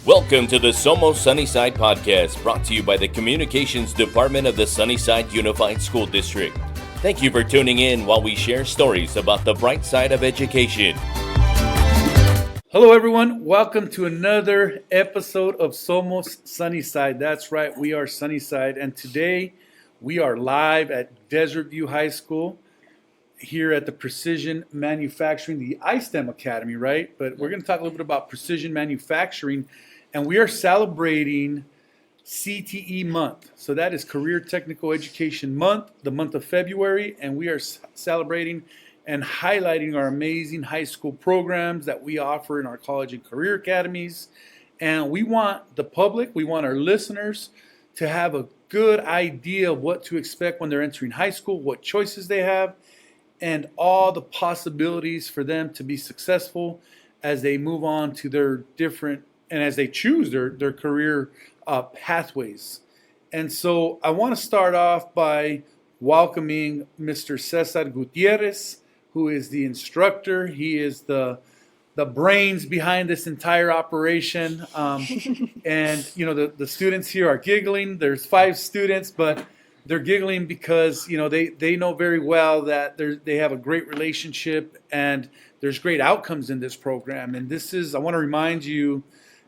Welcome to the Somos Sunnyside podcast, brought to you by the Communications Department of the Sunnyside Unified School District. Thank you for tuning in while we share stories about the bright side of education. Hello, everyone. Welcome to another episode of Somos Sunnyside. That's right, we are Sunnyside, and today we are live at Desert View High School here at the Precision Manufacturing, the iSTEM Academy, right? But we're going to talk a little bit about precision manufacturing, and we are celebrating CTE month. So that is Career Technical Education Month, the month of February, and we are celebrating and highlighting our amazing high school programs that we offer in our college and career academies. And we want the public, we want our listeners to have a good idea of what to expect when they're entering high school, what choices they have, and all the possibilities for them to be successful as they move on to their different, and as they choose their career pathways. And so I want to start off by welcoming Mr. Cesar Gutierrez, who is the instructor. He is the brains behind this entire operation. And, you know, the students here are giggling. There's 5 students, but they're giggling because, you know, they know very well that they have a great relationship and there's great outcomes in this program. And this is, I want to remind you,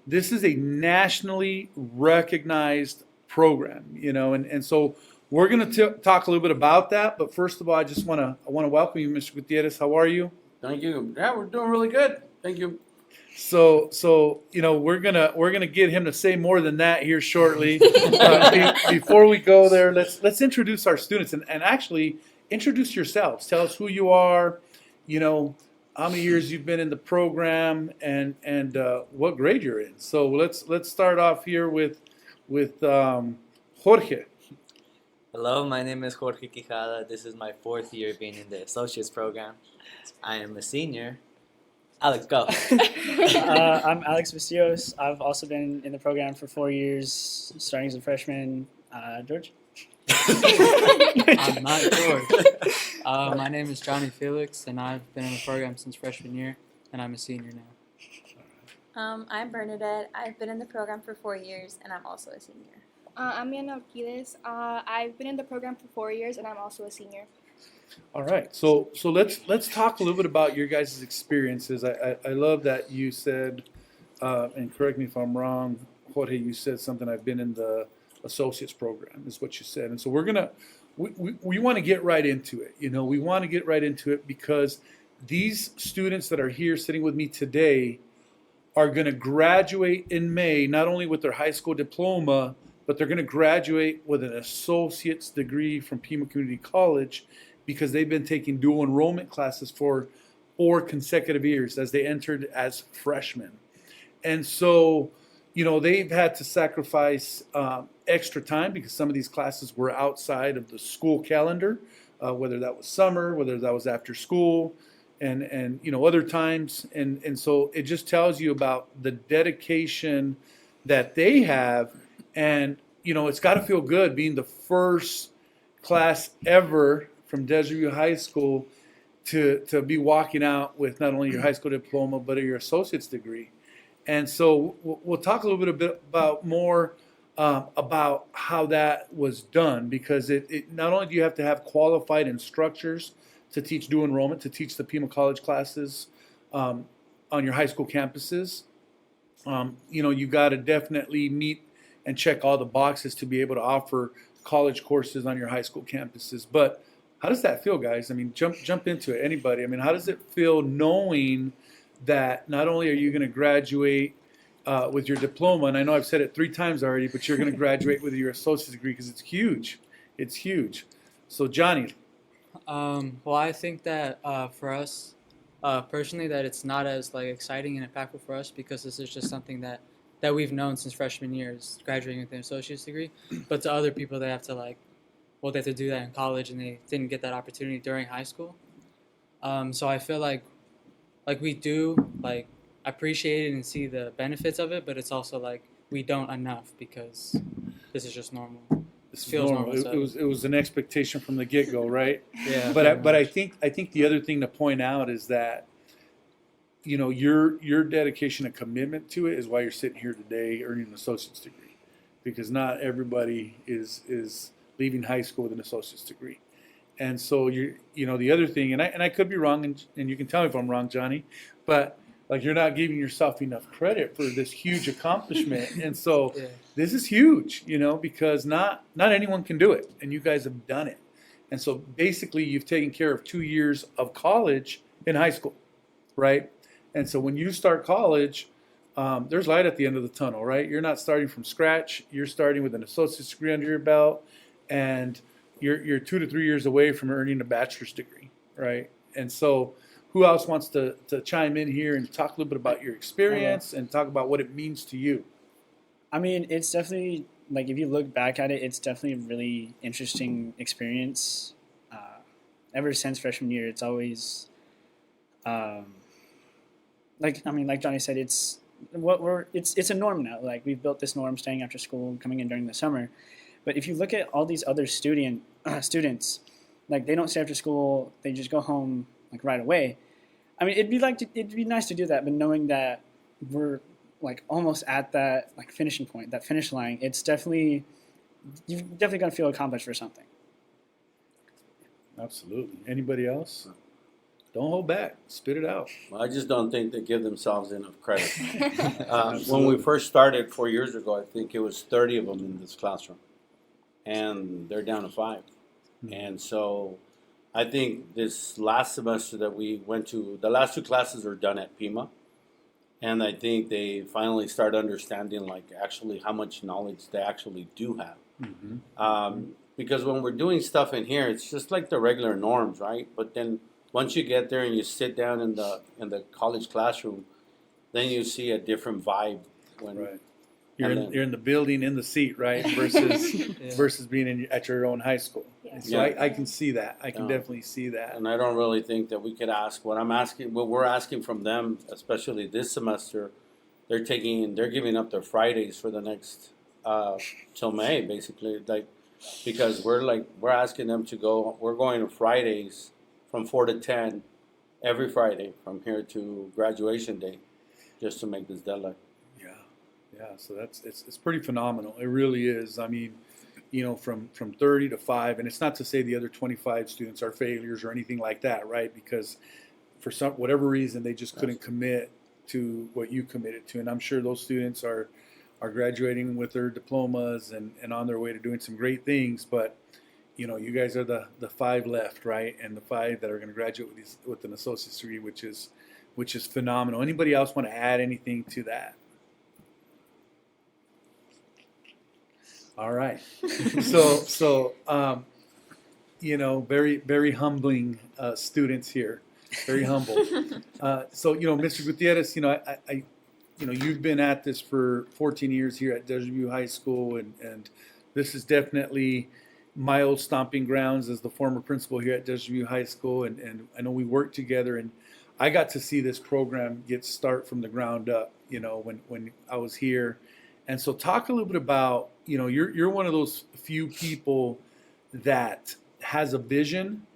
this is a nationally recognized program, you know, and so we're going to talk a little bit about that. But first of all, I want to welcome you, Mr. Gutierrez. How are you? Thank you. Yeah, we're doing really good. Thank you. So you know, we're gonna get him to say more than that here shortly. Before we go there, let's introduce our students and actually introduce yourselves. Tell us who you are, you know, how many years you've been in the program, and what grade you're in. So let's start off here with Jorge. Hello, my name is Jorge Quijada. This is my 4th year being in the associates program. I am a senior. Alex, go. I'm Alex Bustillos. I've also been in the program for 4 years, starting as a freshman. George? I'm not George. My name is Johnny Felix, and I've been in the program since freshman year, and I'm a senior now. I'm Bernadette. I've been in the program for 4 years, and I'm also a senior. I'm Miana Urquidez. I've been in the program for 4 years, and I'm also a senior. All right, so let's talk a little bit about your guys' experiences. I love that you said, and correct me if I'm wrong, Jorge, you said something. I've been in the associates program, is what you said, and so we want to get right into it. You know, we want to get right into it because these students that are here sitting with me today are going to graduate in May, not only with their high school diploma, but they're going to graduate with an associate's degree from Pima Community College, because they've been taking dual enrollment classes for 4 consecutive years as they entered as freshmen. And so, you know, they've had to sacrifice extra time because some of these classes were outside of the school calendar, whether that was summer, whether that was after school, and you know, other times. And so it just tells you about the dedication that they have. And, you know, it's got to feel good being the first class ever from Desert View High School to be walking out with not only your high school diploma, but your associate's degree. And so we'll talk a little bit about more about how that was done, because it not only do you have to have qualified instructors to teach dual enrollment, to teach the Pima College classes on your high school campuses, you know, you got to definitely meet and check all the boxes to be able to offer college courses on your high school campuses. But how does that feel, guys? I mean, jump into it. Anybody? I mean, how does it feel knowing that not only are you going to graduate with your diploma, and I know I've said it 3 times already, but you're going to graduate with your associate's degree, because it's huge. It's huge. So, Johnny. Well, I think that for us, personally, that it's not as like exciting and impactful for us, because this is just something that we've known since freshman year, is graduating with an associate's degree. But to other people, they have to they have to do that in college, and they didn't get that opportunity during high school. So I feel like we do appreciate it and see the benefits of it, but it's also like we don't enough, because this is just normal. This feels normal. It was an expectation from the get-go, right? Yeah. But I think the other thing to point out is that your dedication and commitment to it is why you're sitting here today earning an associate's degree, because not everybody is leaving high school with an associate's degree. And so the other thing, and I could be wrong, and you can tell me if I'm wrong, Johnny, but like you're not giving yourself enough credit for this huge accomplishment. And so this is huge, because not anyone can do it, and you guys have done it. And so basically you've taken care of 2 years of college in high school, right? And so when you start college, there's light at the end of the tunnel, right? You're not starting from scratch. You're starting with an associate's degree under your belt, and you're 2 to 3 years away from earning a bachelor's degree, right? And so who else wants to chime in here and talk a little bit about your experience and talk about what it means to you? I mean, it's definitely, like, if you look back at it, it's definitely a really interesting experience. Ever since freshman year, it's always, like Johnny said, it's a norm now. Like, we've built this norm, staying after school, coming in during the summer. But if you look at all these other students, like, they don't stay after school, they just go home, like, right away. I mean, it'd be nice to do that, but knowing that we're, like, almost at that, like, finishing point, that finish line, you've definitely got to feel accomplished for something. Absolutely. Anybody else? Don't hold back. Spit it out. Well, I just don't think they give themselves enough credit. When we first started 4 years ago, I think it was 30 of them in this classroom, and they're down to 5. Mm-hmm. And so I think this last semester that we went to, the last 2 classes are done at Pima. And I think they finally start understanding, like, actually how much knowledge they actually do have. Mm-hmm. Because when we're doing stuff in here, it's just like the regular norms, right? But then once you get there and you sit down in the college classroom, then you see a different vibe. Right. You're in the building, in the seat, right? Versus being at your own high school. Yes. So I can see that. I can definitely see that. And I don't really think that we could ask what we're asking from them, especially this semester. They're giving up their Fridays for the next till May, basically, like, because we're asking them to go. We're going to Fridays from 4 to 10 every Friday from here to graduation day, just to make this deadline. Yeah, so it's pretty phenomenal. It really is. I mean, from 30 to 5, and it's not to say the other 25 students are failures or anything like that, right? Because for whatever reason, they just couldn't commit to what you committed to. And I'm sure those students are graduating with their diplomas and on their way to doing some great things. But, you guys are the 5 left, right? And the 5 that are going to graduate with an associate's degree, which is phenomenal. Anybody else want to add anything to that? All right. So very, very humbling students here. Very humble. So, Mr. Gutierrez, you've been at this for 14 years here at Desert View High School, and this is definitely my old stomping grounds as the former principal here at Desert View High School, and I know we worked together, and I got to see this program get start from the ground up, when I was here. And so talk a little bit about, you're one of those few people that has a vision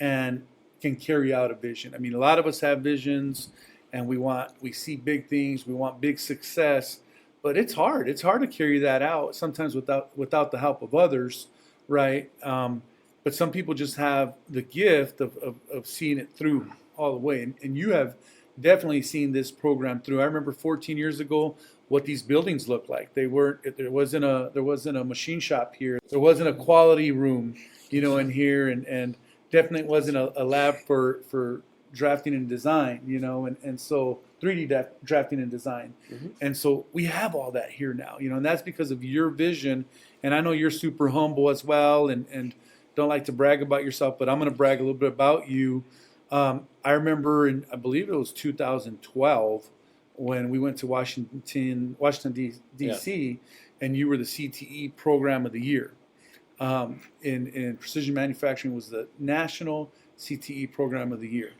and can carry out a vision. I mean, a lot of us have visions and we see big things, we want big success, but it's hard. It's hard to carry that out sometimes without the help of others, right? But some people just have the gift of seeing it through all the way. And you have definitely seen this program through. I remember 14 years ago, what these buildings looked like. There wasn't a machine shop here. There wasn't a quality room, in here, and definitely wasn't a lab for drafting and design, and so 3D drafting and design. Mm-hmm. And so we have all that here now, and that's because of your vision. And I know you're super humble as well, and don't like to brag about yourself, but I'm going to brag a little bit about you. I remember I believe it was 2012, when we went to Washington, D.C., and you were the CTE Program of the Year. In precision manufacturing was the National CTE Program of the Year.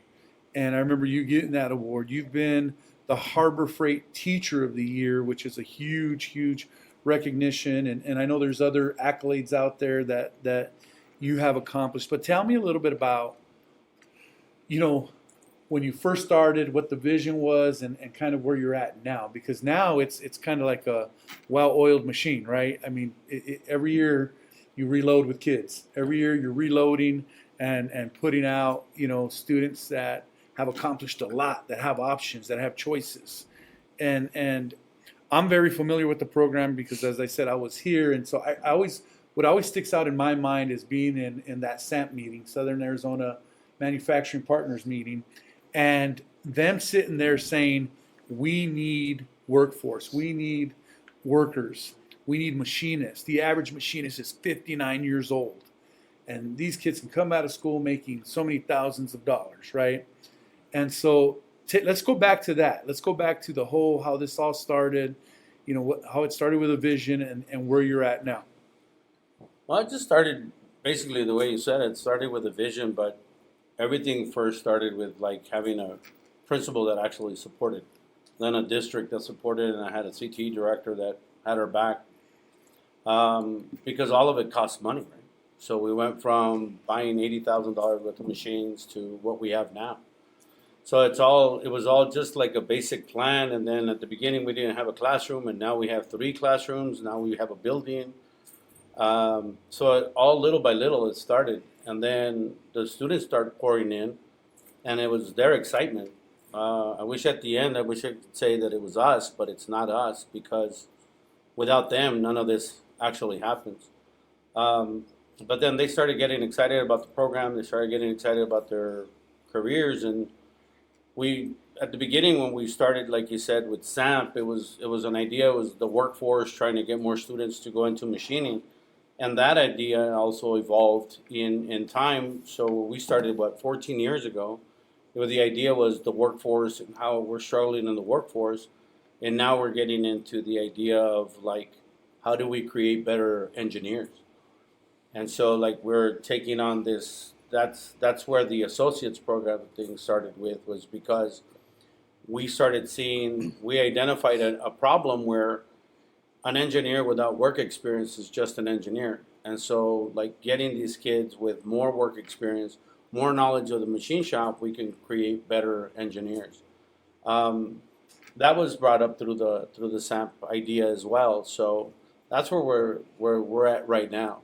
And I remember you getting that award. You've been the Harbor Freight Teacher of the Year, which is a huge, huge recognition. And I know there's other accolades out there that you have accomplished. But tell me a little bit about, when you first started, what the vision was, and kind of where you're at now. Because now it's kind of like a well-oiled machine, right? I mean, every year you reload with kids. Every year you're reloading and putting out, students that have accomplished a lot, that have options, that have choices. And I'm very familiar with the program because, as I said, I was here. And so what always sticks out in my mind is being in that SAMP meeting, Southern Arizona Manufacturing Partners meeting, and them sitting there saying, we need workforce, we need workers, we need machinists. The average machinist is 59 years old. And these kids can come out of school making so many thousands of dollars, right? And so let's go back to that. Let's go back to how this all started, how it started with a vision and where you're at now. Well, it just started basically the way you said it. It started with a vision, but everything first started with like having a principal that actually supported, then a district that supported, and I had a CTE director that had her back, because all of it costs money, right? So we went from buying $80,000 worth of machines to what we have now. So it was all just like a basic plan, and then at the beginning we didn't have a classroom, and now we have 3 classrooms. Now we have a building. So all little by little it started, and then the students started pouring in, and it was their excitement. I wish I could say that it was us, but it's not us, because without them, none of this actually happens. But then they started getting excited about the program. They started getting excited about their careers, and at the beginning when we started, like you said, with SAMP, it was an idea. It was the workforce trying to get more students to go into machining. And that idea also evolved in time. So we started, 14 years ago. The idea was the workforce and how we're struggling in the workforce. And now we're getting into the idea of, like, how do we create better engineers? And so, like, we're taking on this. That's where the associates program thing started with, was because we identified a problem where an engineer without work experience is just an engineer. And so, like, getting these kids with more work experience, more knowledge of the machine shop, we can create better engineers. That was brought up through the SAMP idea as well. So that's where we're at right now.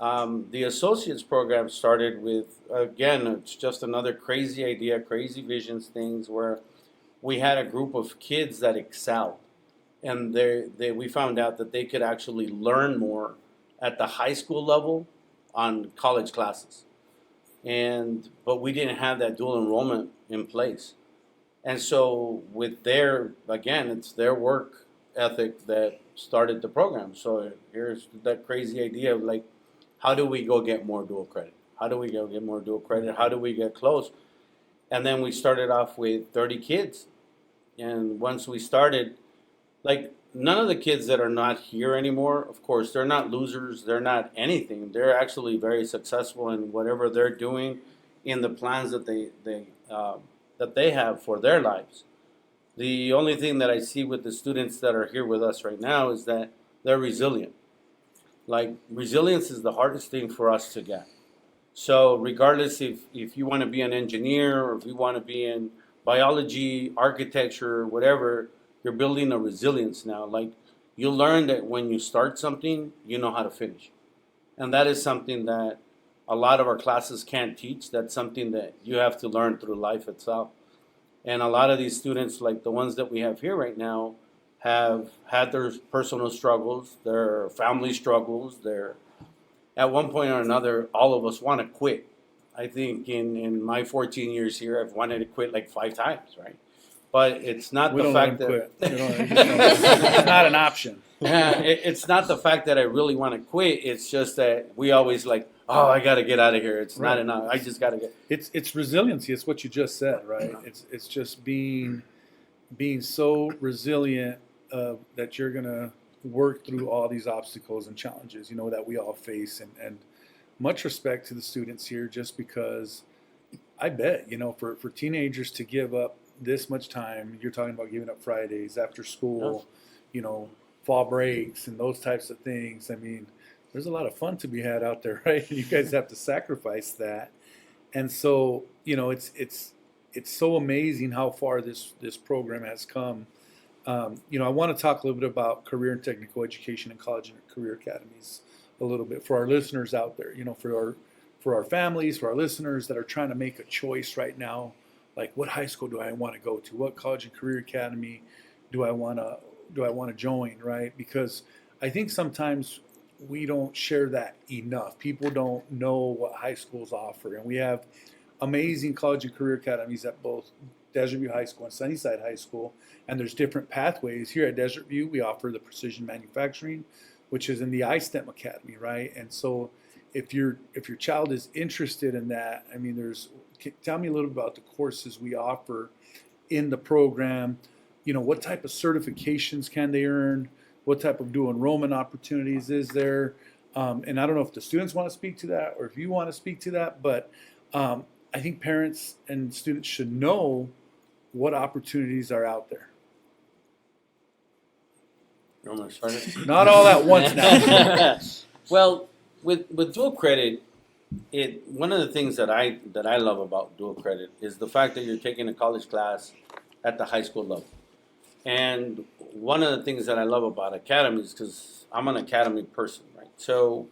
The associates program started with, again, it's just another crazy idea, crazy visions things, where we had a group of kids that excelled. And we found out that they could actually learn more at the high school level on college classes. But we didn't have that dual enrollment in place. And so it's their work ethic that started the program. So here's that crazy idea of, like, how do we go get more dual credit? How do we go get more dual credit? How do we get close? And then we started off with 30 kids. And once we started, like, none of the kids that are not here anymore, of course, they're not losers. They're not anything. They're actually very successful in whatever they're doing, in the plans that they have for their lives. The only thing that I see with the students that are here with us right now is that they're resilient. Like, resilience is the hardest thing for us to get. So regardless if you want to be an engineer, or if you want to be in biology, architecture, whatever, you're building a resilience now. Like, you learn that when you start something, you know how to finish. And that is something that a lot of our classes can't teach. That's something that you have to learn through life itself. And a lot of these students, like the ones that we have here right now, have had their personal struggles, their family struggles. At one point or another, all of us want to quit. I think in my 14 years here, I've wanted to quit like 5 times, right? But it's not the fact that it's not an option. Yeah, it's not the fact that I really want to quit. It's just that we always like, oh, I got to get out of here. It's not enough. I just got to get. It's resiliency. It's what you just said, right? It's just being so resilient that you're gonna work through all these obstacles and challenges, that we all face. And much respect to the students here, just because I bet, for teenagers to give up this much time, you're talking about giving up Fridays after school, fall breaks and those types of things. I mean, there's a lot of fun to be had out there, right? And you guys have to sacrifice that. And so, it's it's so amazing how far this program has come. I want to talk a little bit about career and technical education and college and career academies a little bit for our listeners out there. For our families, for our listeners that are trying to make a choice right now, like what high school do I want to go to? What college and career academy do I want to join? Right? Because I think sometimes we don't share that enough. People don't know what high schools offer, and we have amazing college and career academies at both Desert View High School and Sunnyside High School, and there's different pathways. Here at Desert View, we offer the precision manufacturing, which is in the iSTEM Academy, right? And so if your child is interested in that, I mean, tell me a little about the courses we offer in the program. What type of certifications can they earn? What type of dual enrollment opportunities is there? And I don't know if the students want to speak to that or if you want to speak to that, but I think parents and students should know what opportunities are out there. You want me to start it? Not all at once now. Well, with dual credit, one of the things that I love about dual credit is the fact that you're taking a college class at the high school level. And one of the things that I love about academies, because I'm an academy person, right? So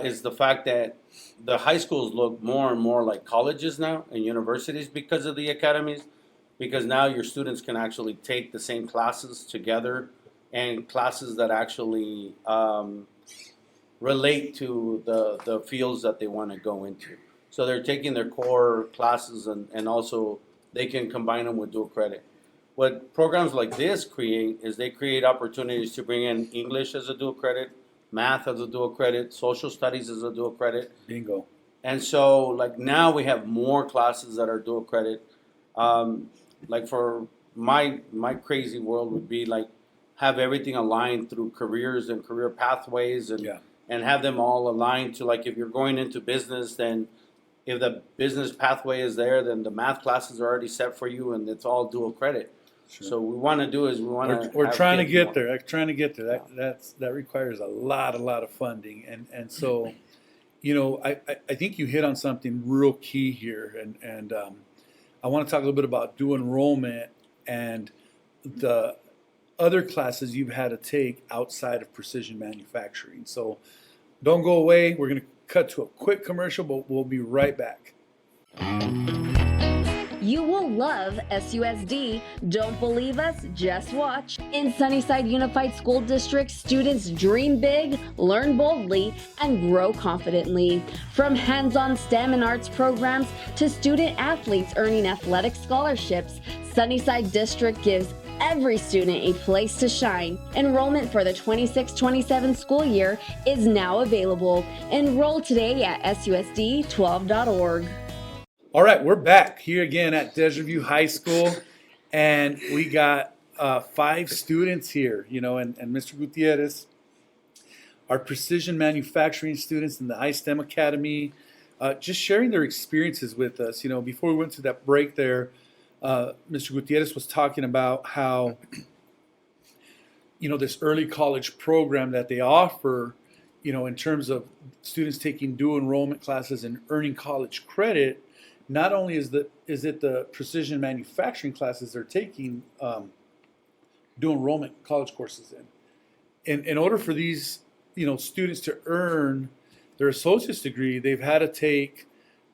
is the fact that the high schools look more and more like colleges now and universities because of the academies, because now your students can actually take the same classes together and classes that actually relate to the fields that they want to go into. So they're taking their core classes and also they can combine them with dual credit. What programs like this create is they create opportunities to bring in English as a dual credit, math as a dual credit, social studies as a dual credit. Bingo. And so like now we have more classes that are dual credit. Like for my crazy world would be like have everything aligned through careers and career pathways and have them all aligned to like if you're going into business, then if the business pathway is there, then the math classes are already set for you and it's all dual credit. Sure. So what we want to do is we're trying to get there. Trying to get there. That requires a lot of funding, and so I think you hit on something real key here, and I want to talk a little bit about dual enrollment and the other classes you've had to take outside of precision manufacturing. So don't go away. We're going to cut to a quick commercial, but we'll be right back. You will love SUSD. Don't believe us? Just watch. In Sunnyside Unified School District, students dream big, learn boldly, and grow confidently. From hands-on STEM and arts programs to student athletes earning athletic scholarships, Sunnyside District gives every student a place to shine. Enrollment for the 26-27 school year is now available. Enroll today at susd12.org. All right, we're back here again at Desert View High School, and we got 5 students here, and Mr. Gutierrez, our precision manufacturing students in the iSTEM Academy, just sharing their experiences with us. Before we went to that break there, Mr. Gutierrez was talking about how, this early college program that they offer, in terms of students taking dual enrollment classes and earning college credit. Not only is it the precision manufacturing classes they're taking dual enrollment college courses in order for these students to earn their associate's degree, they've had to take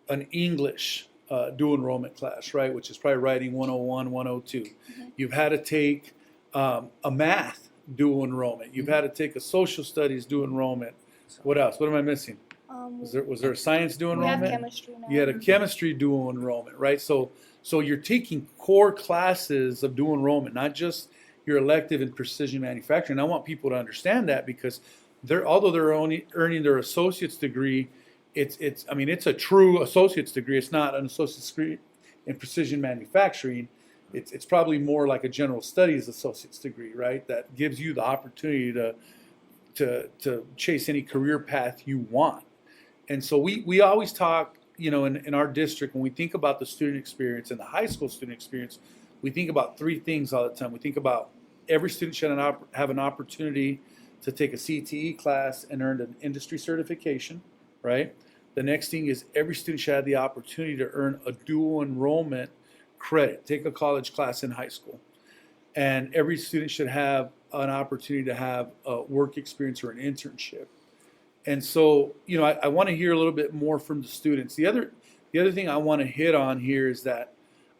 an English dual enrollment class, right, which is probably writing 101, 102. Mm-hmm. You've had to take a math dual enrollment. You've had to take a social studies dual enrollment. What else? What am I missing? Was there a science dual enrollment? We have chemistry now. You had a chemistry dual enrollment, right? So you're taking core classes of dual enrollment, not just your elective in precision manufacturing. I want people to understand that because although they're only earning their associate's degree, it's a true associate's degree. It's not an associate's degree in precision manufacturing. It's probably more like a general studies associate's degree, right? That gives you the opportunity to chase any career path you want. And so we always talk, in our district, when we think about the student experience and the high school student experience, we think about 3 things all the time. We think about every student should have an opportunity to take a CTE class and earn an industry certification, right? The next thing is every student should have the opportunity to earn a dual enrollment credit. Take a college class in high school. And every student should have an opportunity to have a work experience or an internship. And so, I want to hear a little bit more from the students. The other thing I want to hit on here is that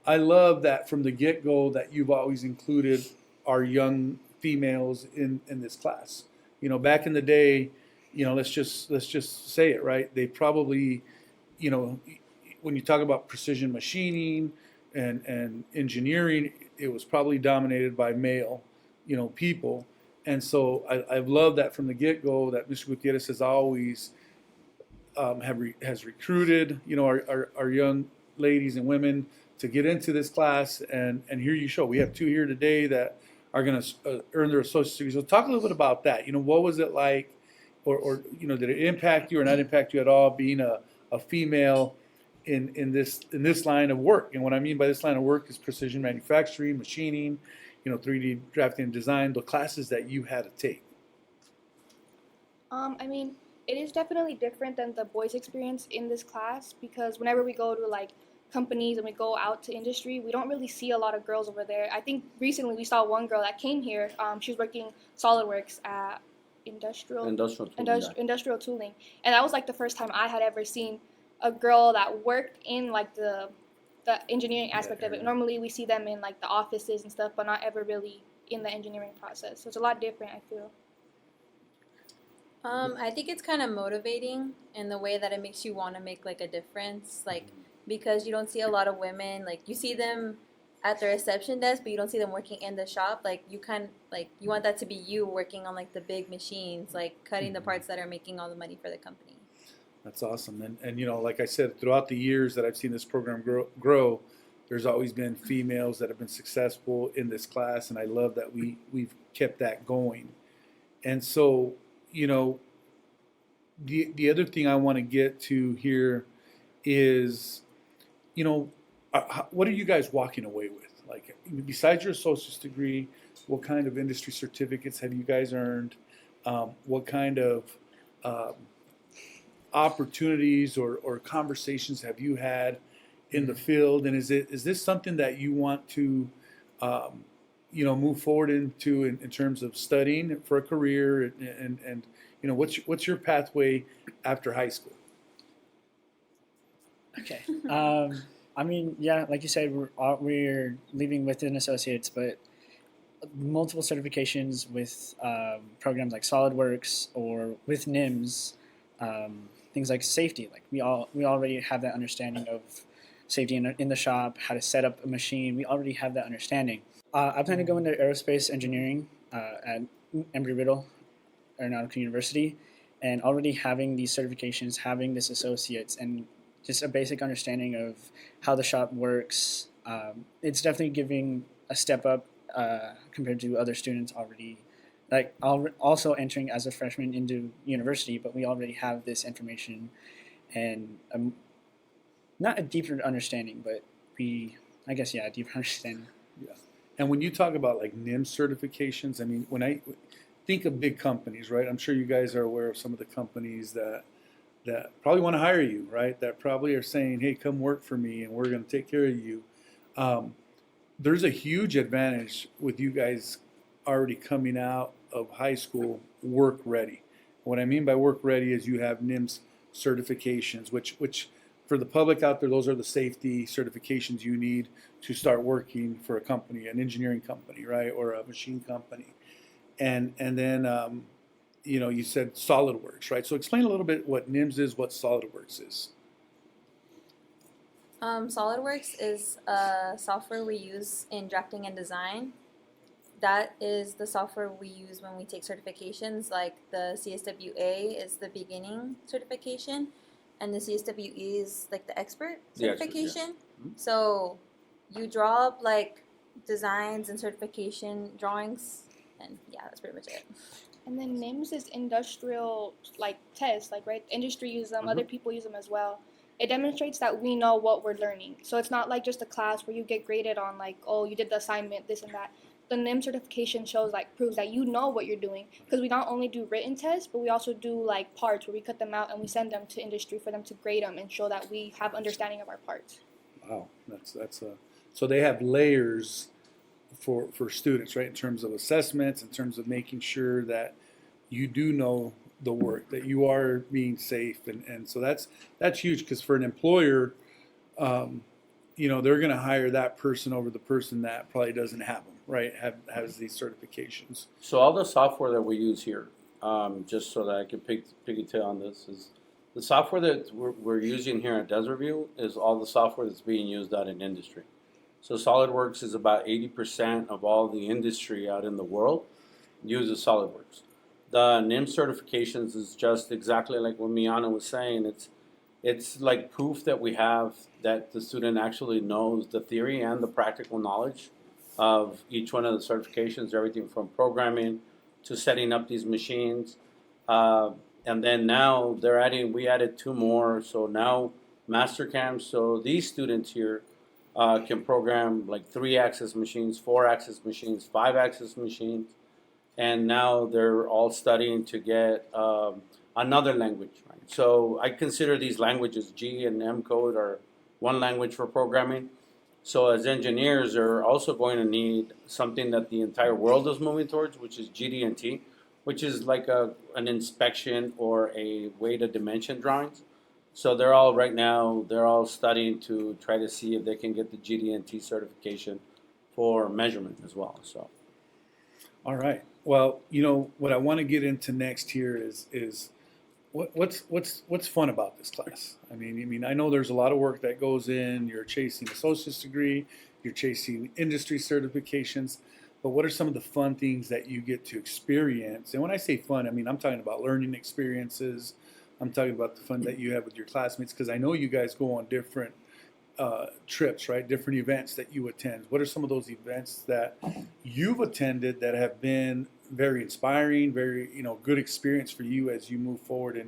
I love that from the get-go that you've always included our young females in this class. Back in the day, let's just say it, right? They probably, when you talk about precision machining and engineering, it was probably dominated by male, people. And so I've loved that from the get-go that Mr. Gutierrez has always has recruited, our young ladies and women to get into this class. And here you show. We have 2 here today that are going to earn their associate's degree. So talk a little bit about that. What was it like, or did it impact you or not impact you at all being a female in this line of work? And what I mean by this line of work is precision manufacturing, machining, 3D drafting and design, the classes that you had to take. I mean, it is definitely different than the boys' experience in this class, because whenever we go to like companies and we go out to industry, we don't really see a lot of girls over there. I think recently we saw one girl that came here. She was working SolidWorks at industrial tooling, and that was like the first time I had ever seen a girl that worked in like the engineering aspect of it. Normally we see them in like the offices and stuff, but not ever really in the engineering process. So it's a lot different, I feel. I think it's kind of motivating in the way that it makes you want to make like a difference, like because you don't see a lot of women, like you see them at the reception desk, but you don't see them working in the shop. Like you want that to be you working on like the big machines, like cutting the parts that are making all the money for the company. That's awesome. And like I said, throughout the years that I've seen this program grow, there's always been females that have been successful in this class, and I love that we've kept that going. And so, the other thing I want to get to here is, what are you guys walking away with? Like, besides your associate's degree, what kind of industry certificates have you guys earned? What kind of opportunities or conversations have you had in the field? And is this something that you want to move forward into in terms of studying for a career, and what's your pathway after high school? Okay. I mean, yeah, like you said, we're leaving with an associate's, but multiple certifications with programs like SolidWorks or with NIMS. Things like safety, like we already have that understanding of safety in the shop, how to set up a machine. We already have that understanding. I plan to go into aerospace engineering at Embry-Riddle Aeronautical University, and already having these certifications, having this associates, and just a basic understanding of how the shop works. It's definitely giving a step up compared to other students already. Like also entering as a freshman into university, but we already have this information and not a deeper understanding, but a deeper understanding. Yeah. And when you talk about like NIM certifications, I mean, when I think of big companies, right? I'm sure you guys are aware of some of the companies that probably want to hire you, right? That probably are saying, hey, come work for me and we're going to take care of you. There's a huge advantage with you guys already coming out of high school work ready. What I mean by work ready is you have NIMS certifications, which for the public out there, those are the safety certifications you need to start working for a company, an engineering company, right, or a machine company. And then you said SolidWorks, right? So explain a little bit what NIMS is, what SolidWorks is. SolidWorks is a software we use in drafting and design. That is the software we use when we take certifications, like the CSWA is the beginning certification, and the CSWE is like the expert certification. Yeah. So you draw up like designs and certification drawings, and yeah, that's pretty much it. And then NIMS is industrial like tests, like right, industry uses them, other people use them as well. It demonstrates that we know what we're learning. So it's not like just a class where you get graded on like, oh, you did the assignment, this and that. The NIM certification proves that you know what you're doing, because we not only do written tests, but we also do like parts where we cut them out and we send them to industry for them to grade them and show that we have understanding of our parts. Wow, that's So they have layers for students, right? In terms of assessments, in terms of making sure that you do know the work, that you are being safe, and so that's huge, because for an employer, they're going to hire that person over the person that probably doesn't have them, right? Has these certifications. So all the software that we use here, just so that I can pigtail on this, is the software that we're using here at Desert View is all the software that's being used out in industry. So SolidWorks is about 80% of all the industry out in the world uses SolidWorks. The NIM certifications is just exactly like what Miana was saying. It's like proof that we have that the student actually knows the theory and the practical knowledge of each one of the certifications, everything from programming to setting up these machines. And then now we added 2 more. So now Mastercam. So these students here can program like 3-axis machines, 4-axis machines, 5-axis machines. And now they're all studying to get another language, right? So I consider these languages, G and M code, are one language for programming. So as engineers, they're also going to need something that the entire world is moving towards, which is GD&T, which is like an inspection or a way to dimension drawings. So they're all studying to try to see if they can get the GD&T certification for measurement as well. So. All right. Well, what I want to get into next here is what's fun about this class. I mean, I know there's a lot of work that goes in. You're chasing associate's degree, you're chasing industry certifications, but what are some of the fun things that you get to experience? And when I say fun, I mean, I'm talking about learning experiences. I'm talking about the fun that you have with your classmates, because I know you guys go on different trips, right? Different events that you attend. What are some of those events that you've attended that have been very inspiring, very good experience for you as you move forward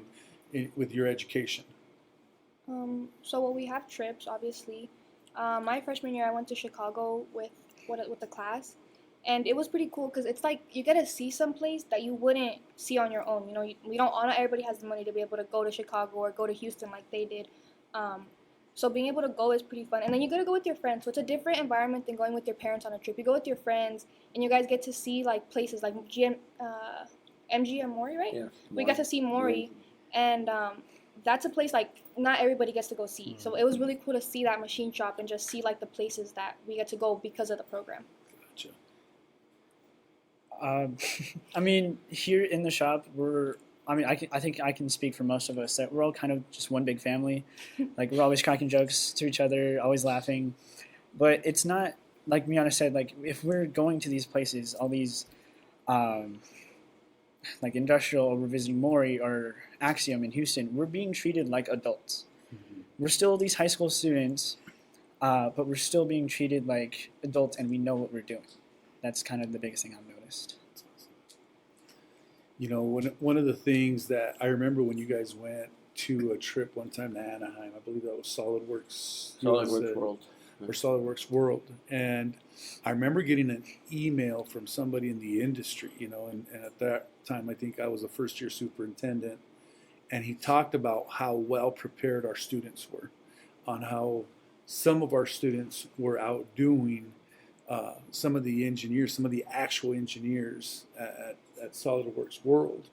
with your education? So we have trips, obviously. My freshman year, I went to Chicago with the class, and it was pretty cool because it's like you get to see some place that you wouldn't see on your own. Not everybody has the money to be able to go to Chicago or go to Houston like they did. So being able to go is pretty fun. And then you got to go with your friends. So it's a different environment than going with your parents on a trip. You go with your friends, and you guys get to see like places like MGM Mori, right? Yeah. We got to see Mori, and that's a place like not everybody gets to go see. So it was really cool to see that machine shop and just see like the places that we get to go because of the program. Gotcha. I mean, here in the shop, I think I can speak for most of us that we're all kind of just one big family. Like, we're always cracking jokes to each other, always laughing. But it's not, like Miana said, like, if we're going to these places, all these, like industrial, or we're visiting Maury or Axiom in Houston, we're being treated like adults. Mm-hmm. We're still these high school students, but we're still being treated like adults, and we know what we're doing. That's kind of the biggest thing I've noticed. One of the things that I remember when you guys went to a trip one time to Anaheim, I believe that was SolidWorks World. Or SolidWorks World. And I remember getting an email from somebody in the industry, and at that time, I think I was a first-year superintendent, and he talked about how well prepared our students were, on how some of our students were outdoing some of the engineers, some of the actual engineers at SolidWorks World.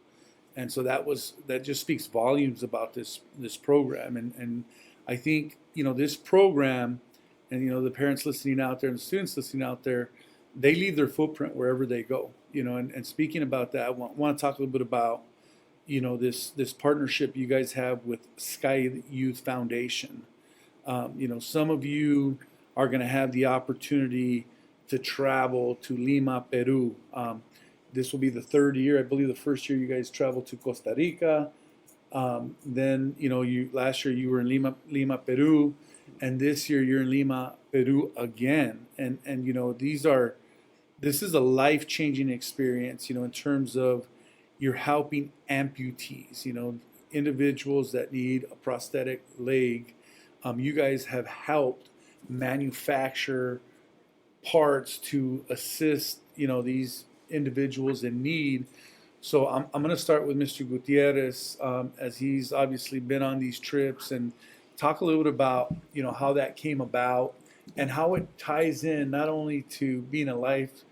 And so that just speaks volumes about this program. And I think, this program, and, the parents listening out there and the students listening out there, they leave their footprint wherever they go, and speaking about that, I want to talk a little bit about, this partnership you guys have with Sky Youth Foundation. Some of you are going to have the opportunity to travel to Lima, Peru. This will be the 3rd year. I believe the first year you guys traveled to Costa Rica. Then, last year you were in Lima, Peru, and this year you're in Lima, Peru again. And this is a life-changing experience, in terms of you're helping amputees, individuals that need a prosthetic leg. You guys have helped manufacture parts to assist, these individuals in need. So I'm going to start with Mr. Gutierrez, as he's obviously been on these trips, and talk a little bit about, how that came about, and how it ties in not only to being a life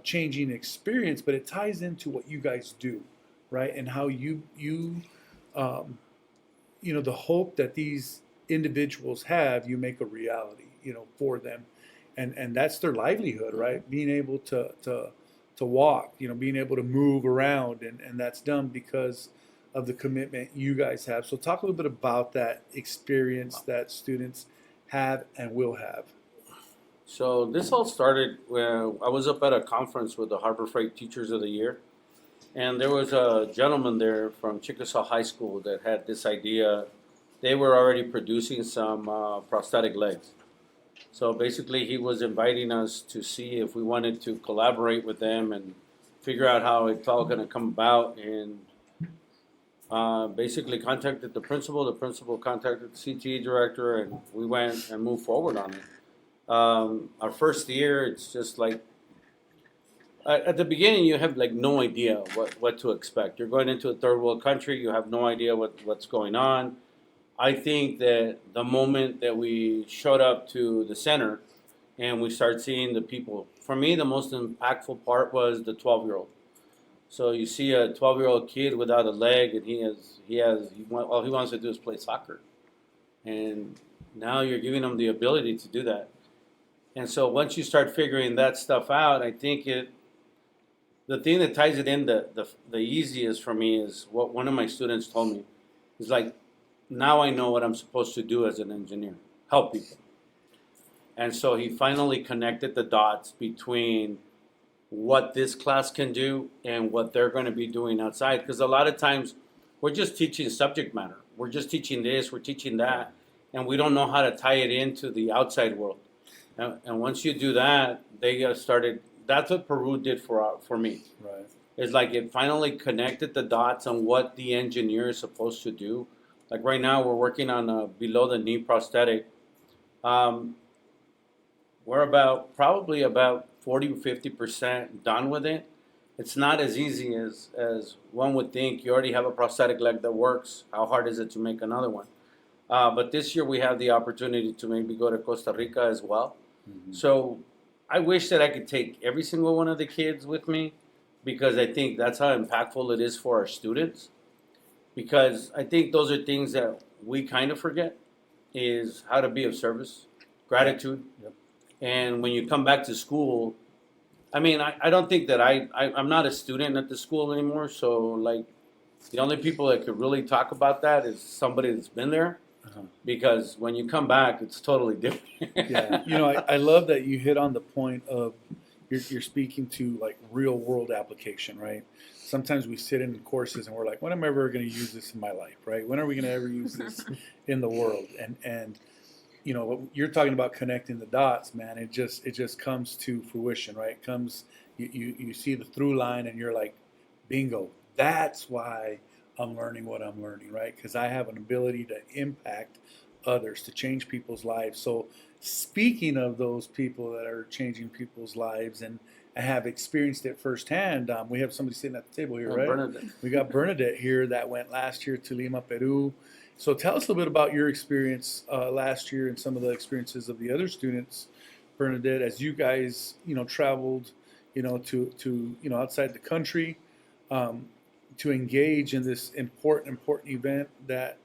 changing experience, but it ties into what you guys do, right? And how um, the hope that these individuals have, you make a reality, for them, and that's their livelihood, right? Being able to walk, being able to move around, and that's done because of the commitment you guys have. So talk a little bit about that experience that students have and will have. So this all started when I was up at a conference with the Harbor Freight Teachers of the Year, and there was a gentleman there from Chickasaw High School that had this idea. They were already producing some prosthetic legs. So basically, he was inviting us to see if we wanted to collaborate with them and figure out how it's all going to come about. And basically contacted the principal. The principal contacted the CTE director, and we went and moved forward on it. Our first year, it's just like at the beginning, you have like no idea what to expect. You're going into a third world country. You have no idea what's going on. I think that the moment that we showed up to the center and we started seeing the people, for me, the most impactful part was the 12-year-old. So you see a 12-year-old kid without a leg, and all he wants to do is play soccer. And now you're giving him the ability to do that. And so once you start figuring that stuff out, I think the thing that ties it in the easiest for me is what one of my students told me. It's like, now I know what I'm supposed to do as an engineer, help people. And so he finally connected the dots between what this class can do and what they're going to be doing outside. Because a lot of times we're just teaching subject matter. We're just teaching this, we're teaching that, and we don't know how to tie it into the outside world. And once you do that, they started. That's what Peru did for me. Right. It's like it finally connected the dots on what the engineer is supposed to do. Like right now, we're working on a below the knee prosthetic. We're probably about 40 or 50% done with it. It's not as easy as one would think. You already have a prosthetic leg that works. How hard is it to make another one? But this year we have the opportunity to maybe go to Costa Rica as well. Mm-hmm. So I wish that I could take every single one of the kids with me, because I think that's how impactful it is for our students. Because I think those are things that we kind of forget, is how to be of service, gratitude. Yep. And when you come back to school, I mean, I don't think that I'm not a student at the school anymore. So like the only people that could really talk about that is somebody that's been there. Uh-huh. Because when you come back, it's totally different. Yeah, I love that you hit on the point of you're speaking to like real world application, right? Sometimes we sit in courses and we're like, when am I ever going to use this in my life, right? When are we going to ever use this in the world? And you're talking about connecting the dots, man. It just comes to fruition, right? It comes, you see the through line and you're like, bingo, that's why I'm learning what I'm learning, right? Because I have an ability to impact others, to change people's lives. So speaking of those people that are changing people's lives and have experienced it firsthand, we have somebody sitting at the table here, right? Bernadette. We got Bernadette here that went last year to Lima, Peru. So tell us a little bit about your experience last year and some of the experiences of the other students, Bernadette, as you guys, traveled, to outside the country, to engage in this important event that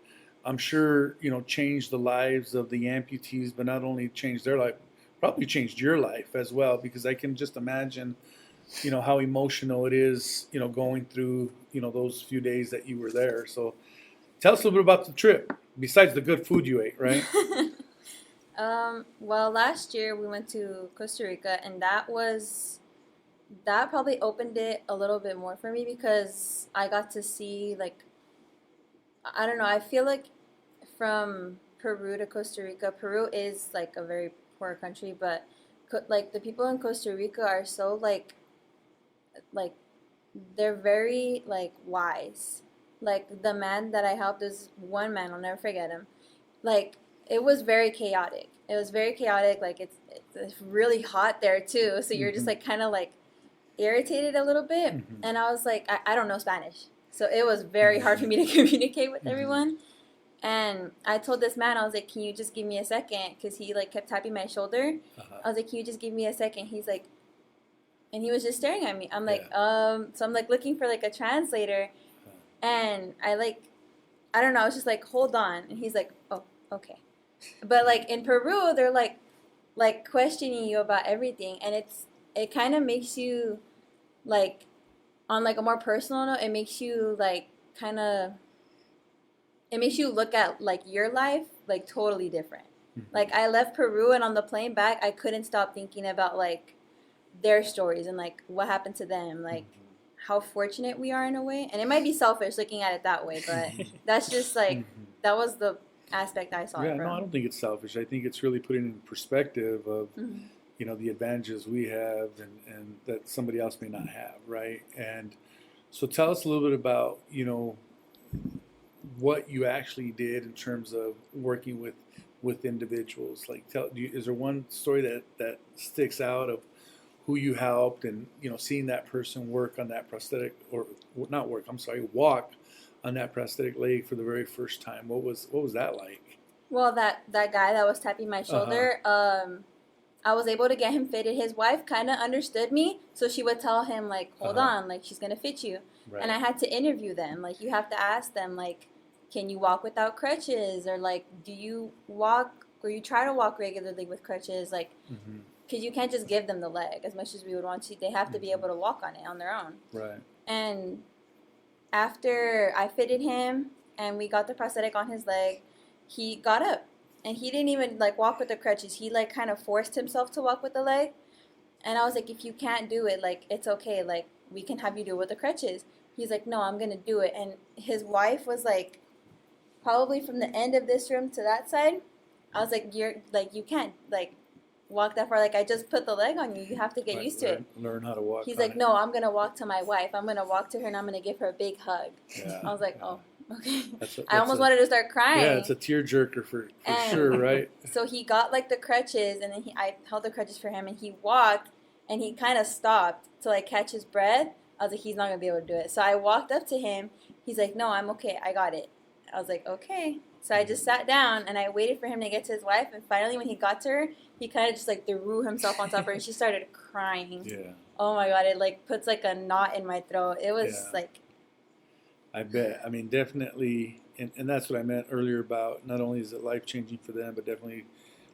I'm sure, changed the lives of the amputees, but not only changed their life, probably changed your life as well, because I can just imagine, how emotional it is, going through, those few days that you were there. So tell us a little bit about the trip, besides the good food you ate, right? Well, last year we went to Costa Rica, and that probably opened it a little bit more for me, because I got to see, like, I don't know, I feel like from Peru to Costa Rica, Peru is like a very poor country, but like the people in Costa Rica are so like they're very like wise. Like the man that I helped, is one man, I'll never forget him. Like it was very chaotic. Like it's really hot there too, so you're just like kind of like irritated a little bit. Mm-hmm. And I was like, I don't know Spanish, so it was very hard for me to communicate with everyone. And I told this man, I was like, can you just give me a second? Because he like kept tapping my shoulder. I was like, can you just give me a second? He's like, and he was just staring at me. I'm like, so I'm like looking for like a translator. And I don't know, I was just like, hold on. And he's like, oh, okay. But like in Peru, they're like questioning you about everything. And it kind of makes you like, on like a more personal note, it makes you like it makes you look at like your life like totally different. Like I left Peru, and on the plane back, I couldn't stop thinking about like their stories and like what happened to them, like how fortunate we are in a way. And it might be selfish looking at it that way, but that's just like that was the aspect I saw. Yeah, it from. no, I don't think it's selfish. I think it's really putting in perspective of you know, the advantages we have and that somebody else may not have, right? And so tell us a little bit about, you know, what you actually did in terms of working with individuals. Like, is there one story that sticks out of who you helped, and you know, seeing that person work on that prosthetic, or not work, I'm sorry, walk on that prosthetic leg for the very first time? What was that like? Well, that guy that was tapping my shoulder, I was able to get him fitted. His wife kind of understood me, so she would tell him like, hold on, like she's gonna fit you. Right. And I had to interview them. Like, you have to ask them like, can you walk without crutches, or like, do you walk, or you try to walk regularly with crutches, like, because you can't just give them the leg as much as we would want to. They have to be able to walk on it on their own. Right. And after I fitted him and we got the prosthetic on his leg, he got up. And he didn't even like walk with the crutches. He like kind of forced himself to walk with the leg. And I was like, if you can't do it, like, it's okay. Like, we can have you do it with the crutches. He's like, no, I'm going to do it. And his wife was like, probably from the end of this room to that side. I was like, you can't like walk that far. Like, I just put the leg on you. You have to get used to it. Learn how to walk. He's like, no, I'm going to walk to my wife. I'm going to walk to her and I'm going to give her a big hug. Yeah, I was like, oh. Okay. That's I almost wanted to start crying. Yeah, it's a tearjerker for sure, right? So he got like the crutches, and then I held the crutches for him, and he walked, and he kind of stopped to like catch his breath. I was like, he's not gonna be able to do it. So I walked up to him. He's like, no, I'm okay. I got it. I was like, okay. So I just sat down and I waited for him to get to his wife, and finally when he got to her, he kind of just like threw himself on top of her, and she started crying. Yeah. Oh my God! It like puts like a knot in my throat. It was like. I bet. I mean, definitely, and that's what I meant earlier about not only is it life-changing for them, but definitely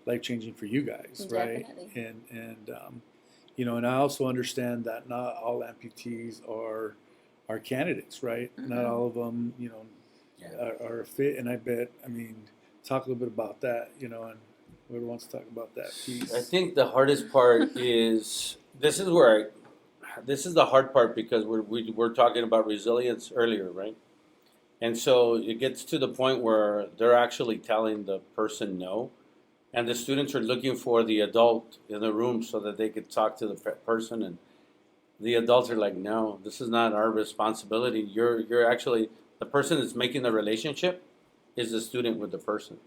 life-changing for you guys, right? Definitely. And you know, and I also understand that not all amputees are candidates, right? Not all of them, you know, are a fit. And I bet, I mean, talk a little bit about that, you know, and whoever wants to talk about that piece. I think the hardest part is, this is the hard part, because we're talking about resilience earlier, right? And so it gets to the point where they're actually telling the person no, and the students are looking for the adult in the room so that they could talk to the person, and the adults are like, no, this is not our responsibility. You're actually, the person that's making the relationship is the student with the person.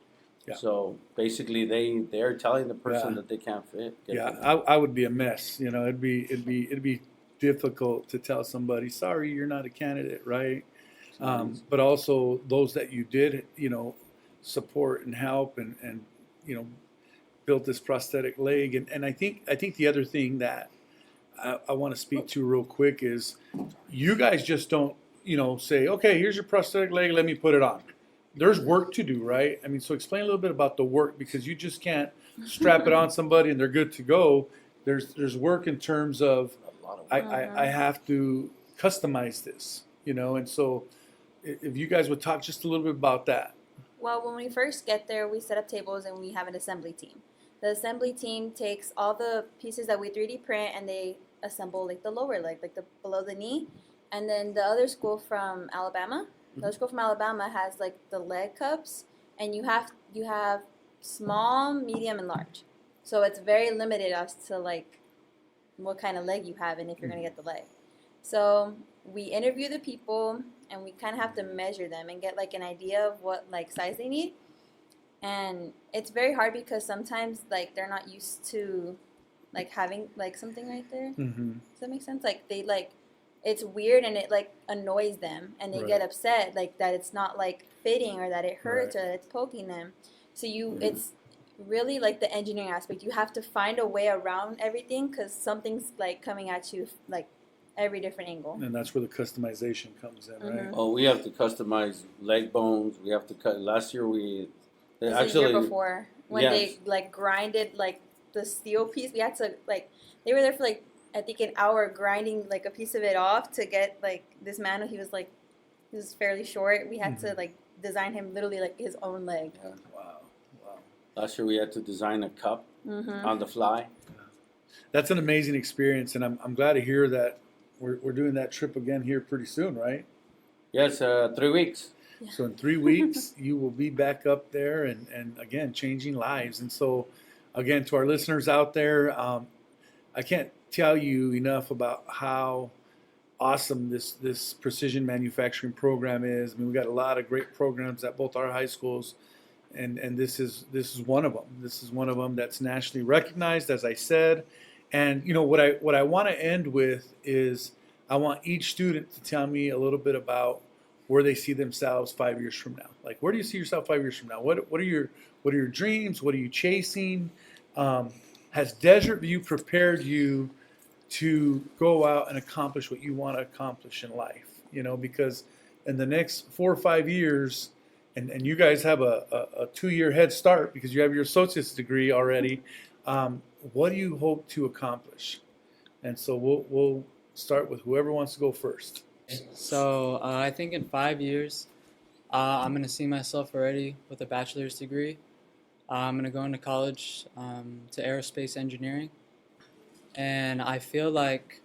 Yeah. So basically, they're telling the person that they can't fit. I would be a mess. You know, it'd be difficult to tell somebody, sorry, you're not a candidate, right? But also those that you did, you know, support and help and you know, built this prosthetic leg. And I think the other thing that I want to speak to real quick is you guys just don't, you know, say, okay, here's your prosthetic leg, let me put it on. There's work to do, right? I mean, so explain a little bit about the work, because you just can't strap it on somebody and they're good to go. There's work in terms of I have to customize this, you know, and so if you guys would talk just a little bit about that. Well, when we first get there, we set up tables and we have an assembly team. The assembly team takes all the pieces that we 3D print and they assemble like the lower leg, like the below the knee. And then the other school from Alabama, has like the leg cups, and you have small, medium, and large. So it's very limited as to like what kind of leg you have and if you're going to get the leg. So we interview the people and we kind of have to measure them and get like an idea of what like size they need. And it's very hard because sometimes like they're not used to like having like something right there. Does that make sense? Like they like it's weird and it like annoys them and they get upset like that it's not like fitting or that it hurts or that it's poking them. So it's really like the engineering aspect. You have to find a way around everything because something's like coming at you like every different angle. And that's where the customization comes in, right? Oh, we have to customize leg bones. We have to cut. Last year we This is actually a year before when they like grinded like the steel piece. We had to like they were there for like I think an hour grinding like a piece of it off to get like this man. He was fairly short. We had to like design him literally like his own leg. Yeah. Wow. Last year we had to design a cup on the fly. That's an amazing experience, and I'm glad to hear that we're doing that trip again here pretty soon, right? Yes, 3 weeks. Yeah. So in 3 weeks, you will be back up there and again, changing lives. And so, again, to our listeners out there, I can't tell you enough about how awesome this precision manufacturing program is. I mean, we got a lot of great programs at both our high schools, and this is one of them. This is one of them that's nationally recognized, as I said. And you know what I want to end with is I want each student to tell me a little bit about where they see themselves 5 years from now. Like, where do you see yourself 5 years from now? What are your dreams? What are you chasing? Has Desert View prepared you to go out and accomplish what you want to accomplish in life? You know, because in the next 4 or 5 years, and you guys have a 2-year head start because you have your associate's degree already. What do you hope to accomplish? And so we'll start with whoever wants to go first. So I think in 5 years, I'm going to see myself already with a bachelor's degree. I'm going to go into college to aerospace engineering. And I feel like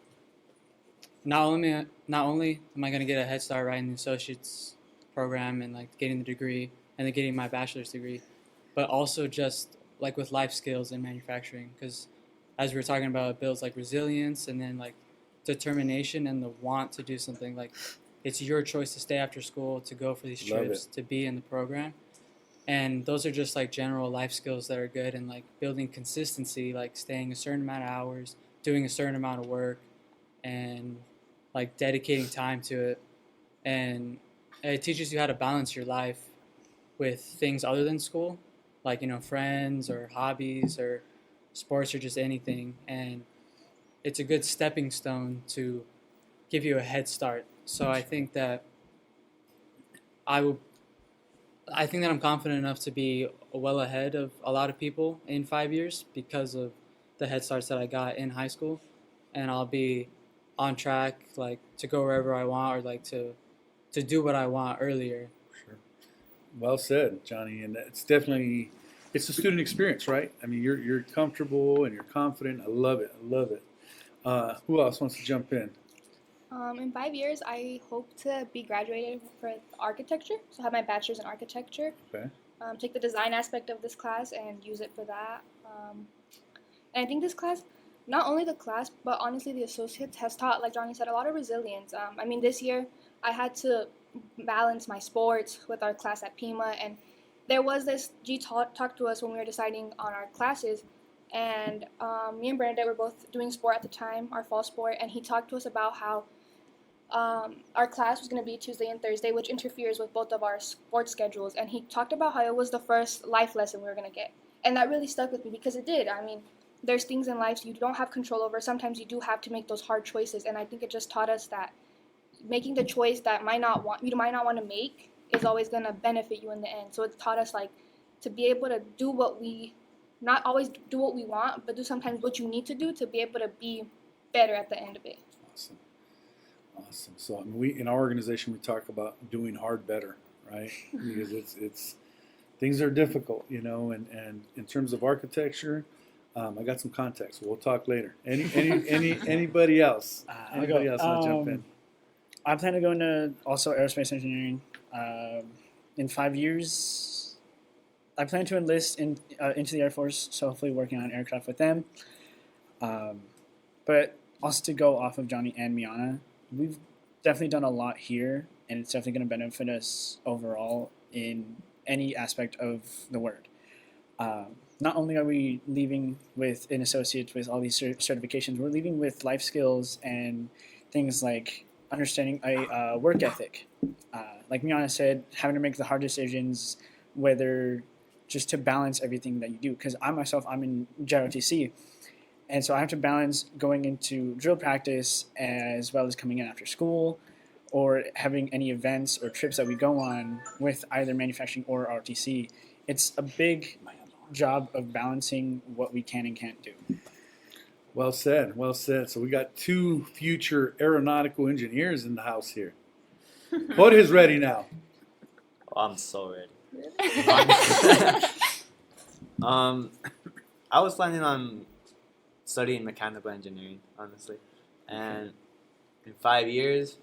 not only am I going to get a head start right in the associate's program and like getting the degree and then getting my bachelor's degree, but also just like with life skills in manufacturing, because as we were talking about, it builds like resilience and then like determination and the want to do something. Like it's your choice to stay after school, to go for these trips, to be in the program. And those are just like general life skills that are good, and like building consistency, like staying a certain amount of hours, doing a certain amount of work, and like dedicating time to it. And it teaches you how to balance your life with things other than school, like, you know, friends or hobbies or sports or just anything. And it's a good stepping stone to give you a head start. So I think that I'm confident enough to be well ahead of a lot of people in 5 years because of the head starts that I got in high school. And I'll be on track, like, to go wherever I want, or like to do what I want earlier. Sure. Well said, Johnny. And it's definitely, it's a student experience, right? I mean, you're comfortable and you're confident. I love it. Who else wants to jump in? In 5 years, I hope to be graduated for architecture, so have my bachelor's in architecture. Okay. Take the design aspect of this class and use it for that. And I think this class, not only the class, but honestly the associates has taught, like Johnny said, a lot of resilience. I mean, this year I had to balance my sports with our class at Pima, and there was this, G talked to us when we were deciding on our classes, and me and Bernadette were both doing sport at the time, our fall sport, and he talked to us about how our class was going to be Tuesday and Thursday, which interferes with both of our sports schedules, and he talked about how it was the first life lesson we were going to get, and that really stuck with me because it did. I mean, there's things in life you don't have control over. Sometimes you do have to make those hard choices, and I think it just taught us that making the choice that you might not want to make is always going to benefit you in the end. So it taught us, like, to be able to do what we, not always do what we want, but do sometimes what you need to do to be able to be better at the end of it. Awesome. So I mean, we in our organization we talk about doing hard better, right? Because it's things are difficult, you know. And in terms of architecture, I got some context. We'll talk later. Anybody else? Anybody else want to jump in? I plan to go into also aerospace engineering. In 5 years, I plan to enlist into the Air Force, so hopefully working on aircraft with them. But also to go off of Johnny and Miana, we've definitely done a lot here, and it's definitely going to benefit us overall in any aspect of the word. Not only are we leaving with an associate with all these certifications, we're leaving with life skills and things like understanding a work ethic. Like Miana said, having to make the hard decisions, whether just to balance everything that you do. Because I'm in JROTC, and so I have to balance going into drill practice as well as coming in after school, or having any events or trips that we go on with either manufacturing or ROTC. It's a big job of balancing what we can and can't do. Well said, well said. So we got 2 future aeronautical engineers in the house here. What is ready now? Oh, I'm so ready. I was planning on studying mechanical engineering, honestly. And in 5 years,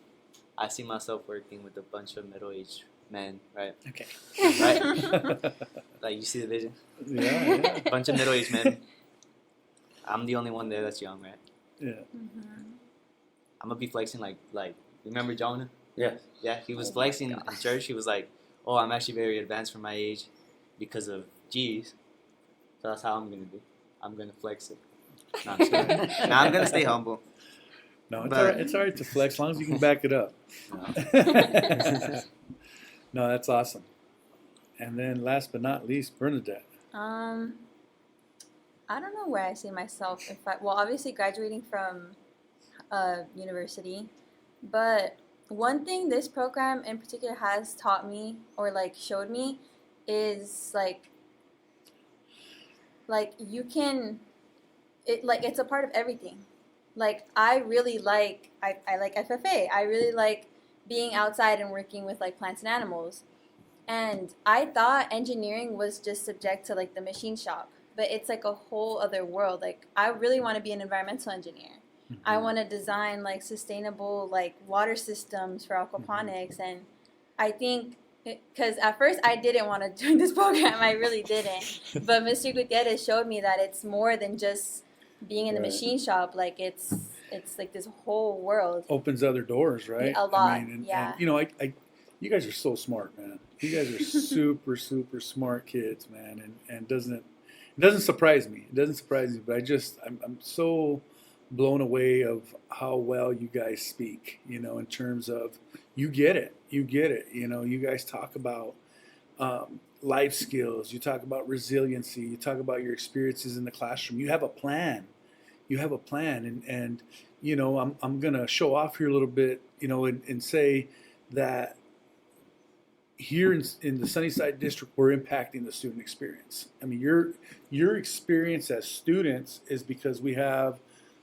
I see myself working with a bunch of middle-aged men, right? Okay. Right? Like, you see the vision? Yeah. A bunch of middle-aged men. I'm the only one there that's young, right? Yeah. I'm going to be flexing like, remember Jonah? Yes. Yeah, he was flexing in church. He was like, oh, I'm actually very advanced for my age because of G's. So that's how I'm going to do. I'm going to flex it. No, I'm just kidding. Nah, I'm going to stay humble. No, it's all right. It's all right to flex as long as you can back it up. No, that's awesome. And then last but not least, Bernadette. I don't know where I see myself obviously graduating from university, but one thing this program in particular has taught me or like showed me is like you can, it's a part of everything. Like I really like, I like FFA. I really like being outside and working with like plants and animals. And I thought engineering was just subject to like the machine shop, but it's like a whole other world. Like I really want to be an environmental engineer. I want to design like sustainable like water systems for aquaponics. And I think, because at first I didn't want to join this program, I really didn't. But Mr. Gutierrez showed me that it's more than just being in the machine shop. Like it's like this whole world. Opens other doors, right? A lot, I mean, yeah. And, you know, you guys are so smart, man. You guys are super, super smart kids, man. And it doesn't surprise me. It doesn't surprise me, but I'm so blown away of how well you guys speak, you know, in terms of you get it, you know, you guys talk about life skills, you talk about resiliency, you talk about your experiences in the classroom, you have a plan, and you know, I'm gonna show off here a little bit, you know, and say that here in the Sunnyside district, we're impacting the student experience. I mean, your experience as students is because we have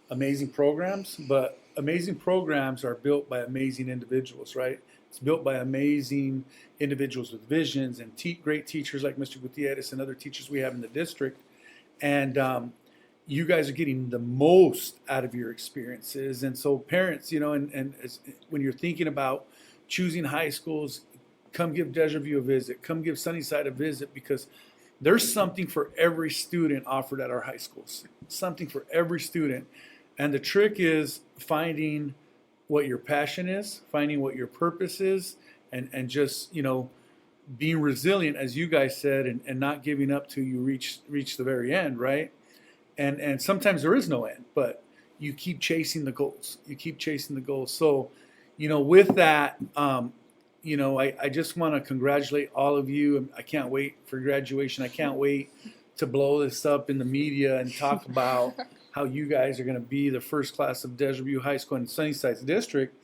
amazing programs, but amazing programs are built by amazing individuals, right? It's built by amazing individuals with visions and great teachers like Mr. Gutierrez and other teachers we have in the district. And you guys are getting the most out of your experiences. And so parents, you know, and when you're thinking about choosing high schools, come give Deja Vu a visit, come give Sunnyside a visit, because there's something for every student offered at our high schools, something for every student. And the trick is finding what your passion is, finding what your purpose is, and just, you know, being resilient, as you guys said, and not giving up till you reach the very end, right? And sometimes there is no end, but you keep chasing the goals. You keep chasing the goals. So, you know, with that, you know, I just want to congratulate all of you. I can't wait for graduation. I can't wait to blow this up in the media and talk about how you guys are going to be the first class of Deja Vu High School in Sunnyside District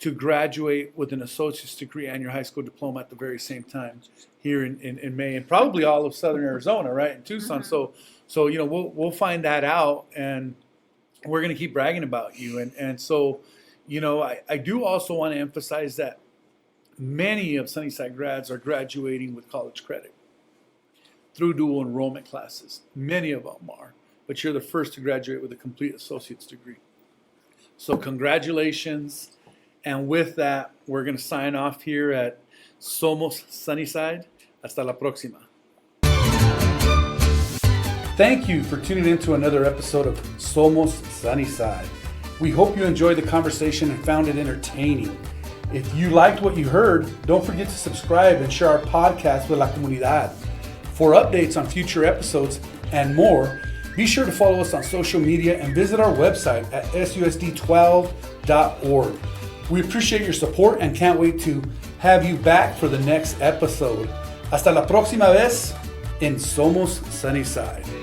to graduate with an associate's degree and your high school diploma at the very same time here in May, and probably all of Southern Arizona, right, in Tucson. So you know, we'll find that out, and we're going to keep bragging about you. And so, you know, I do also want to emphasize that many of Sunnyside grads are graduating with college credit through dual enrollment classes. Many of them are. But you're the first to graduate with a complete associate's degree. So congratulations. And with that, we're going to sign off here at Somos Sunnyside. Hasta la próxima. Thank you for tuning in to another episode of Somos Sunnyside. We hope you enjoyed the conversation and found it entertaining. If you liked what you heard, don't forget to subscribe and share our podcast with la comunidad. For updates on future episodes and more, be sure to follow us on social media and visit our website at susd12.org. sunnyside.org. We appreciate your support and can't wait to have you back for the next episode. Hasta la próxima vez en Somos Sunnyside.